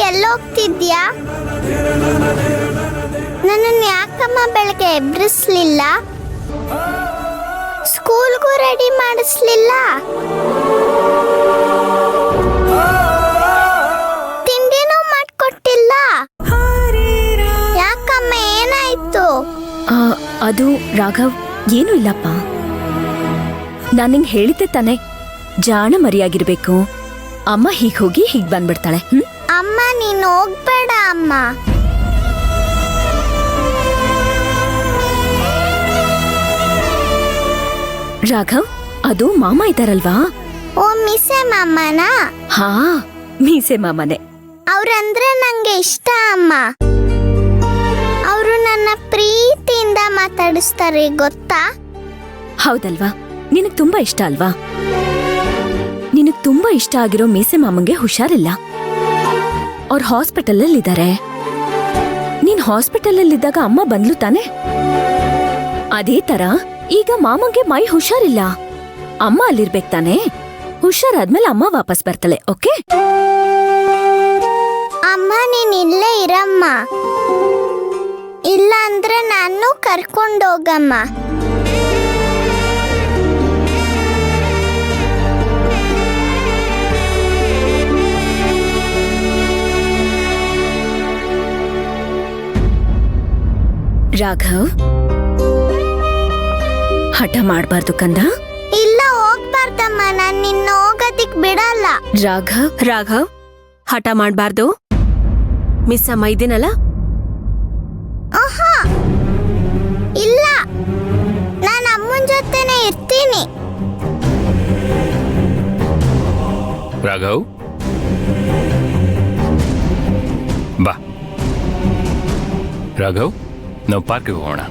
ಎಲ್ಲೋಗ್ತಿದ್ಯಾ? ನನ್ನನ್ನು ಯಾಕಮ್ಮ ಬೆಳಗ್ಗೆ ಎಬ್ಬಿಸ್ಲಿಲ್ಲ? ಸ್ಕೂಲ್ಗೂ ರೆಡಿ ಮಾಡಿಸ್ಲಿಲ್ಲ? ತಿಂಡಿನೂ ಮಾಡ್ಕೊಟ್ಟಿಲ್ಲ? ಯಾಕಮ್ಮ, ಏನಾಯ್ತು? ಅದು ರಾಘವ್, ಏನೂ ಇಲ್ಲಪ್ಪ. ನಾನು ನಿಂಗೆ ಹೇಳಿದ್ದೆ ತಾನೆ, ಜಾಣ ಮರಿಯಾಗಿರ್ಬೇಕು. ಅಮ್ಮ ಹೀಗ್ ಹೋಗಿ ಹೀಗ್ ಬಂದ್ಬಿಡ್ತಾಳೆ. ಅಮ್ಮ, ನೀನು ಹೋಗ್ಬೇಡ ಅಮ್ಮ. ರಾಘವ್, ಅದು ಮಾಮ ಇದ್ದಾರಲ್ವಾ? ಓ, ಮೀಸೆ ಮಾಮನಾ? ಹಾ, ಮೀಸೆ ಮಾಮನೆ. ಅವ್ರಂದ್ರೆ ನಂಗೆ ಇಷ್ಟ ಅಮ್ಮ. ಅವರು ನನ್ನ ಪ್ರೀತಿಯಿಂದ ಮಾತಾಡಿಸ್ತಾರೆ, ಗೊತ್ತಾ? ಹೌದಲ್ವಾ? ನಿನಗ್ ತುಂಬಾ ಇಷ್ಟ ಅಲ್ವಾ? ನಿನಗ್ ತುಂಬಾ ಇಷ್ಟ ಆಗಿರೋ ಮೀಸೆ ಮಾಮಂಗೆ ಹುಷಾರಿಲ್ಲ. ಅವ್ರ ಹಾಸ್ಪಿಟಲಲ್ಲಿದ್ದಾರೆ. ನೀನ್ ಹಾಸ್ಪಿಟಲಲ್ಲಿದ್ದಾಗ ಅಮ್ಮ ಬಂದ್ಲು ತಾನೆ? ಅದೇ ತರ ಈಗ ಮಾಮಂಗೆ ಮೈ ಹುಷಾರಿಲ್ಲ. ಅಮ್ಮ ಅಲ್ಲಿರ್ಬೇಕು ತಾನೆ? ಹುಷಾರಾದ್ಮೇಲೆ ಅಮ್ಮ ವಾಪಸ್ ಬರ್ತಾಳೆ. ಓಕೆ ಅಮ್ಮ, ನೀನ್ ಇಲ್ಲೇ ಇರಮ್ಮ. ಇಲ್ಲ ಅಂದ್ರೆ ನಾನು ಕರ್ಕೊಂಡೋಗಮ್ಮ. ರಾಘವ್, ಹಠ ಮಾಡ್ಬಾರ್ದು ಕಂದ. ಇಲ್ಲ, ಹೋಗ್ಬಾರ್ದಮ್ಮ. ನಾನ್ ನಿನ್ನ ಹೋಗೋದಿಕ್ ಬಿಡಲ್ಲ. ರಾಘವ್, ಹಠ ಮಾಡ್ಬಾರ್ದು. ಮಿಸ್ ಅಮ್ಮ ಇದ್ದೀನಲ್ಲ? ಇಲ್ಲ, ನಾನು ಅಮ್ಮನ ಜೊತೆನೆ ಇರ್ತೀನಿ. ರಾಘವ್, ಬಾ. ರಾಘವ್, ನಾವು ಪಾರ್ಕಿಗೆ ಹೋಗೋಣ.